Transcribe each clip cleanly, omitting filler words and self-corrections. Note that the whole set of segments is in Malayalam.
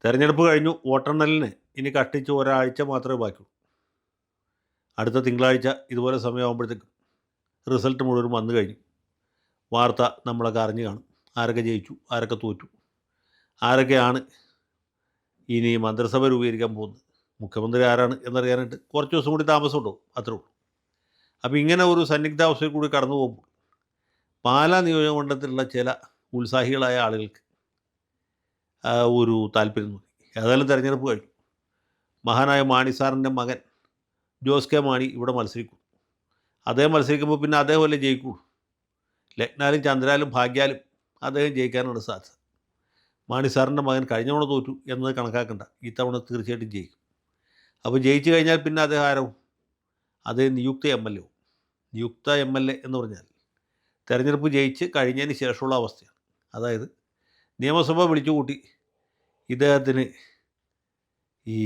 തെരഞ്ഞെടുപ്പ് കഴിഞ്ഞു. വോട്ടെണ്ണലിന് ഇനി കഷ്ടിച്ച് ഒരാഴ്ച മാത്രമേ ബാക്കിയുള്ളൂ. അടുത്ത തിങ്കളാഴ്ച ഇതുപോലെ സമയമാകുമ്പോഴത്തേക്കും റിസൾട്ട് മുഴുവൻ വന്നു കഴിഞ്ഞു. വാർത്ത നമ്മളൊക്കെ അറിഞ്ഞു കാണും. ആരൊക്കെ ജയിച്ചു, ആരൊക്കെ തോറ്റു, ആരൊക്കെയാണ് ഇനി മന്ത്രിസഭ രൂപീകരിക്കാൻ പോകുന്നത്, മുഖ്യമന്ത്രി ആരാണ് എന്നറിയാനായിട്ട് കുറച്ച് ദിവസം കൂടി താമസമുണ്ടാവും, അത്രേ ഉള്ളൂ. അപ്പോൾ ഇങ്ങനെ ഒരു സന്നിഗ്ധാവസ്ഥയിൽ കൂടി കടന്നു പോകുമ്പോൾ പാലാ നിയോജകമണ്ഡലത്തിലുള്ള ചില ഉത്സാഹികളായ ആളുകൾക്ക് ഒരു താല്പര്യം തോന്നി. ഏതായാലും തിരഞ്ഞെടുപ്പ് കഴിഞ്ഞു. മഹാനായ മാണി സാറിൻ്റെ മകൻ ജോസ് കെ മാണി ഇവിടെ മത്സരിക്കും. അദ്ദേഹം മത്സരിക്കുമ്പോൾ പിന്നെ അദ്ദേഹം അല്ലേ ജയിക്കുള്ളൂ. ലഗ്നാലും ചന്ദ്രാലും ഭാഗ്യാലും അദ്ദേഹം ജയിക്കാനുള്ള സാധ്യത. മാണി സാറിൻ്റെ മകൻ കഴിഞ്ഞ തവണ തോറ്റു എന്നത് കണക്കാക്കണ്ട, ഇത്തവണ തീർച്ചയായിട്ടും ജയിക്കും. അപ്പോൾ ജയിച്ചു കഴിഞ്ഞാൽ പിന്നെ അദ്ദേഹം ആരാവും? അദ്ദേഹം നിയുക്ത എം എൽ എ ആവും. നിയുക്ത എം എൽ എ എന്ന് പറഞ്ഞാൽ തെരഞ്ഞെടുപ്പ് ജയിച്ച് കഴിഞ്ഞതിന് ശേഷമുള്ള അവസ്ഥയാണ്. അതായത് നിയമസഭ വിളിച്ചുകൂട്ടി ഇദ്ദേഹത്തിന് ഈ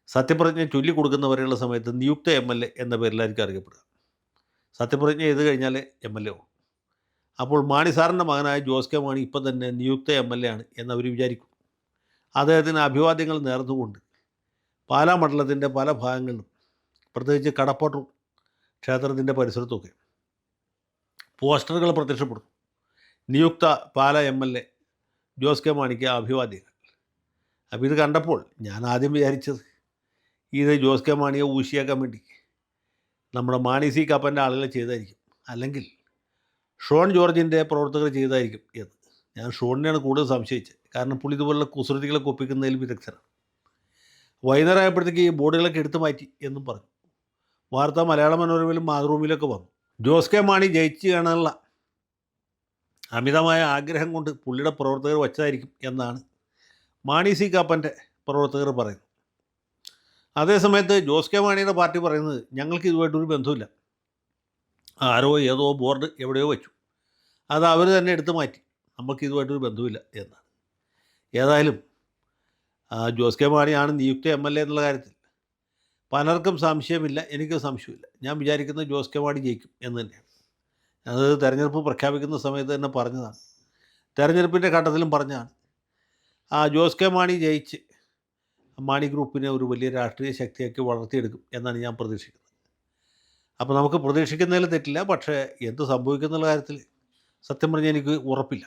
സത്യപ്രതിജ്ഞ ചൊല്ലിക്കൊടുക്കുന്നവരെയുള്ള സമയത്ത് നിയുക്ത എം എൽ എ എന്ന പേരിലായിരിക്കും അറിയപ്പെടുക. സത്യപ്രതിജ്ഞ ചെയ്ത് കഴിഞ്ഞാൽ എം എൽ എ ആവും. അപ്പോൾ മാണി സാറിൻ്റെ മകനായ ജോസ് കെ മാണി ഇപ്പം തന്നെ നിയുക്ത എം എൽ എ ആണ് എന്നവർ വിചാരിക്കും. അദ്ദേഹത്തിന് അഭിവാദ്യങ്ങൾ നേർന്നുകൊണ്ട് പാലാ മണ്ഡലത്തിൻ്റെ പല ഭാഗങ്ങളിലും, പ്രത്യേകിച്ച് കടപ്പട്ടൂർ ക്ഷേത്രത്തിൻ്റെ പരിസരത്തൊക്കെ പോസ്റ്ററുകൾ പ്രത്യക്ഷപ്പെടും. നിയുക്ത Pala M L A Jose K മാണിക്ക് അഭിവാദ്യങ്ങൾ. അപ്പോൾ ഇത് കണ്ടപ്പോൾ ഞാൻ ആദ്യം വിചാരിച്ചത് ഇത് ജോസ് കെ മാണിയെ ഊശിയാക്കാൻ വേണ്ടി നമ്മുടെ മാണി സി കാപ്പൻ്റെ ആളുകൾ ചെയ്തായിരിക്കും, അല്ലെങ്കിൽ ഷോൺ ജോർജിൻ്റെ പ്രവർത്തകർ ചെയ്തായിരിക്കും എന്ന്. ഞാൻ ഷോണിനെയാണ് കൂടുതൽ സംശയിച്ചത്. കാരണം പുള്ളി ഇതുപോലുള്ള കുസൃതികളൊക്കെ ഒപ്പിക്കുന്നതിൽ വിദഗ്ധരാണ്. വൈകുന്നേരമായപ്പോഴത്തേക്ക് ഈ ബോർഡുകളൊക്കെ എടുത്തു മാറ്റി എന്നും പറഞ്ഞു. വാർത്ത മലയാള മനോരമയിലും മാതൃഭൂമിയിലൊക്കെ വന്നു. ജോസ് കെ മാണി ജയിച്ചു കാണാനുള്ള അമിതമായ ആഗ്രഹം കൊണ്ട് പുള്ളിയുടെ പ്രവർത്തകർ വച്ചതായിരിക്കും എന്നാണ് മാണി സി കാപ്പൻ്റെ പ്രവർത്തകർ പറയുന്നത്. അതേസമയത്ത് ജോസ് കെ മാണിയുടെ പാർട്ടി പറയുന്നത് ഞങ്ങൾക്ക് ഇതുമായിട്ടൊരു ബന്ധമില്ല, ആരോ ഏതോ ബോർഡ് എവിടെയോ വെച്ചു, അത് അവർ തന്നെ എടുത്തു മാറ്റി, നമുക്ക് ഇതുമായിട്ടൊരു ബന്ധമില്ല എന്നാണ്. ഏതായാലും ജോസ് കെ മാണിയാണ് നിയുക്ത എം എൽ എ എന്നുള്ള കാര്യത്തിൽ പലർക്കും സംശയമില്ല, എനിക്ക് സംശയമില്ല. ഞാൻ വിചാരിക്കുന്നത് ജോസ് കെ മാണി ജയിക്കും എന്ന് തന്നെയാണ്. അത് തെരഞ്ഞെടുപ്പ് പ്രഖ്യാപിക്കുന്ന സമയത്ത് തന്നെ പറഞ്ഞതാണ്, തെരഞ്ഞെടുപ്പിൻ്റെ ഘട്ടത്തിലും പറഞ്ഞതാണ്. ജോസ് കെ മാണി ജയിച്ച് മാണി ഗ്രൂപ്പിനെ ഒരു വലിയ രാഷ്ട്രീയ ശക്തിയാക്കി വളർത്തിയെടുക്കും എന്നാണ് ഞാൻ പ്രതീക്ഷിക്കുന്നത്. അപ്പോൾ നമുക്ക് പ്രതീക്ഷിക്കുന്നതിൽ തെറ്റില്ല, പക്ഷേ എന്ത് സംഭവിക്കുന്നുള്ള കാര്യത്തിൽ സത്യം പറഞ്ഞാൽ എനിക്ക് ഉറപ്പില്ല.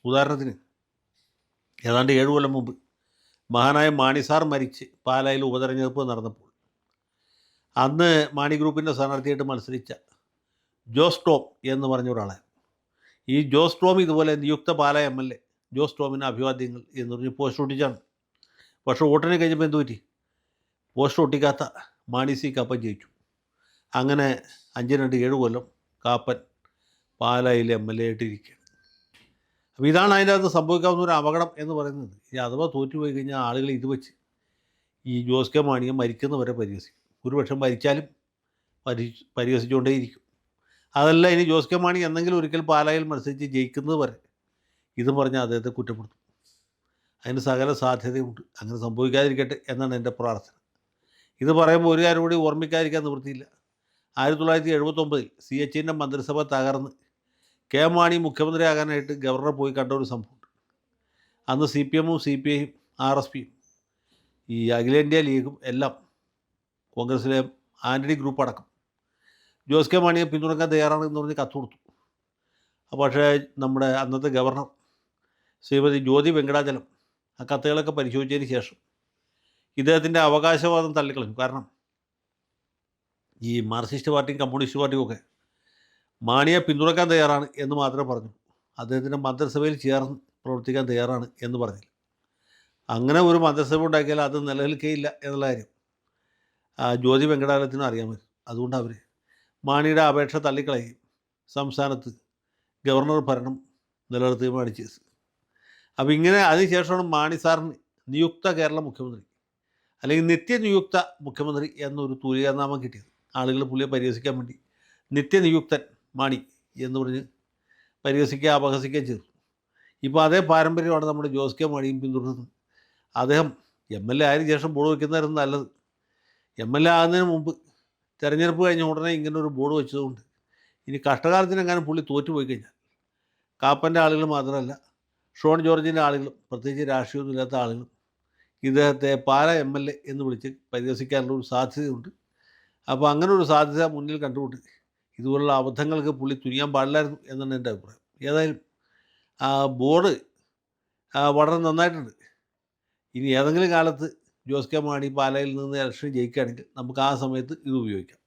ഉദാഹരണത്തിന് ഏതാണ്ട് 7 കൊല്ലം മുമ്പ് മഹാനായ മാണി സാർ മരിച്ച് പാലായിൽ ഉപതെരഞ്ഞെടുപ്പ് നടന്നപ്പോൾ അന്ന് മാണി ഗ്രൂപ്പിൻ്റെ സ്ഥാനാർത്ഥിയായിട്ട് മത്സരിച്ച ജോസ് ടോം എന്ന് പറഞ്ഞ ഒരാളാണ്. ഈ ജോസ് ടോം ഇതുപോലെ നിയുക്ത Pala M L A Jose ടോമിന് അഭിവാദ്യങ്ങൾ എന്ന് പറഞ്ഞ് പോസ്റ്റ് ഒട്ടിച്ചാണ്. പക്ഷേ വോട്ടിന് കഴിഞ്ഞപ്പോൾ എന്ത് പറ്റി? പോസ്റ്റ് ഒട്ടിക്കാത്ത മാണി സി കാപ്പൻ ജയിച്ചു. അങ്ങനെ 5-2-7 കൊല്ലം കാപ്പൻ പാലായിലെ എം എൽ എ ആയിട്ടിരിക്കുകയാണ്. അപ്പോൾ ഇതാണ് അതിൻ്റെ അകത്ത് സംഭവിക്കാവുന്ന ഒരു അപകടം എന്ന് പറയുന്നത്. ഈ അഥവാ തോറ്റുപോയി കഴിഞ്ഞാൽ ആളുകൾ ഇത് വെച്ച് ഈ ജോസ് കെ മാണിയെ മരിക്കുന്നവരെ പരിഹസിക്കും. ഒരുപക്ഷെ മരിച്ചാലും പരിഹസിച്ചുകൊണ്ടേയിരിക്കും. അതല്ല, ഇനി ജോസ് കെ മാണി എന്തെങ്കിലും ഒരിക്കൽ പാലായിൽ മത്സരിച്ച് ജയിക്കുന്നത് വരെ ഇതും പറഞ്ഞാൽ അദ്ദേഹത്തെ കുറ്റപ്പെടുത്തും. അതിന് സകല സാധ്യതയുണ്ട്. അങ്ങനെ സംഭവിക്കാതിരിക്കട്ടെ എന്നാണ് എൻ്റെ പ്രാർത്ഥന. ഇത് പറയുമ്പോൾ ഒരു കാര്യം കൂടി ഓർമ്മിക്കാതിരിക്കാൻ നിവൃത്തിയില്ല. 1979 CHന്റെ മന്ത്രിസഭ തകർന്ന് കെ മാണി മുഖ്യമന്ത്രിയാകാനായിട്ട് ഗവർണർ പോയി കണ്ട ഒരു സംഭവമുണ്ട്. അന്ന് CPMും CPIയും RSPയും ഈ അഖിലേന്ത്യാ ലീഗും എല്ലാം, കോൺഗ്രസിലെ ആൻ്റണി ഗ്രൂപ്പ് അടക്കം ജോസ് കെ മാണിയെ പിന്തുണക്കാൻ തയ്യാറാണെന്ന് പറഞ്ഞ് കത്ത് കൊടുത്തു. പക്ഷേ നമ്മുടെ അന്നത്തെ ഗവർണർ ശ്രീമതി ജ്യോതി വെങ്കടാചലം ആ കത്തുകളൊക്കെ പരിശോധിച്ചതിന് ശേഷം ഇദ്ദേഹത്തിൻ്റെ അവകാശവാദം തള്ളിക്കളഞ്ഞു. കാരണം ഈ മാർക്സിസ്റ്റ് പാർട്ടിയും കമ്മ്യൂണിസ്റ്റ് പാർട്ടിയും ഒക്കെ മാണിയെ പിന്തുണക്കാൻ തയ്യാറാണ് എന്ന് മാത്രമേ പറഞ്ഞു. അദ്ദേഹത്തിൻ്റെ മന്ത്രിസഭയിൽ ചേർന്ന് പ്രവർത്തിക്കാൻ തയ്യാറാണ് എന്ന് പറഞ്ഞില്ല. അങ്ങനെ ഒരു മന്ത്രിസഭ ഉണ്ടാക്കിയാൽ അത് നിലനിൽക്കുകയില്ല എന്നുള്ള കാര്യം ജ്യോതി വെങ്കടാചലത്തിനും അറിയാമായിരുന്നു. അതുകൊണ്ട് അവർ മാണിയുടെ അപേക്ഷ തള്ളിക്കളയുകയും സംസ്ഥാനത്ത് ഗവർണർ ഭരണം നിലനിർത്തുകയുമാണ് ചെയ്തത്. അപ്പോൾ ഇങ്ങനെ അതിനുശേഷമാണ് മാണി സാറിന് നിയുക്ത കേരള മുഖ്യമന്ത്രി അല്ലെങ്കിൽ നിത്യനിയുക്ത മുഖ്യമന്ത്രി എന്നൊരു തൂലികാനാമം കിട്ടിയത്. ആളുകൾ പുള്ളിയെ പരിഹസിക്കാൻ വേണ്ടി നിത്യനിയുക്തൻ മാണി എന്ന് പറഞ്ഞ് പരിഹസിക്കുക, അപഹസിക്കുകയും ചെയ്തു. ഇപ്പോൾ അതേ പാരമ്പര്യമാണ് നമ്മുടെ ജോസ് കെ മാണിയും പിന്തുടരുന്നത്. അദ്ദേഹം MLA ആയതിനു ശേഷം ബോർഡ് വയ്ക്കുന്നതായിരുന്നു നല്ലത്. MLA ആകുന്നതിന് മുമ്പ് തെരഞ്ഞെടുപ്പ് കഴിഞ്ഞ ഉടനെ ഇങ്ങനൊരു ബോർഡ് വെച്ചതുകൊണ്ട് ഇനി കഷ്ടകാലത്തിനെങ്ങാനും പുള്ളി തോറ്റുപോയി കഴിഞ്ഞാൽ കാപ്പൻ്റെ ആളുകൾ മാത്രമല്ല ഷോൺ ജോർജിൻ്റെ ആളുകളും പ്രത്യേകിച്ച് രാഷ്ട്രീയമൊന്നുമില്ലാത്ത ആളുകളും ഇദ്ദേഹത്തെ പാലാ MLA എന്ന് വിളിച്ച് പരിഹസിക്കാനുള്ള ഒരു സാധ്യതയുണ്ട്. അപ്പോൾ അങ്ങനെ ഒരു സാധ്യത മുന്നിൽ കണ്ടുകൊണ്ട് ഇതുപോലുള്ള അബദ്ധങ്ങൾക്ക് പുള്ളി തുനിയാൻ പാടില്ലായിരുന്നു എന്നാണ് എൻ്റെ അഭിപ്രായം. ഏതായാലും ബോർഡ് വളരെ നന്നായിട്ടുണ്ട്. ഇനി ഏതെങ്കിലും കാലത്ത് ജോസ് കെ മാണി പാലായിൽ നിന്ന് ഇലക്ഷൻ ജയിക്കുകയാണെങ്കിൽ നമുക്ക് ആ സമയത്ത് ഇത് ഉപയോഗിക്കാം.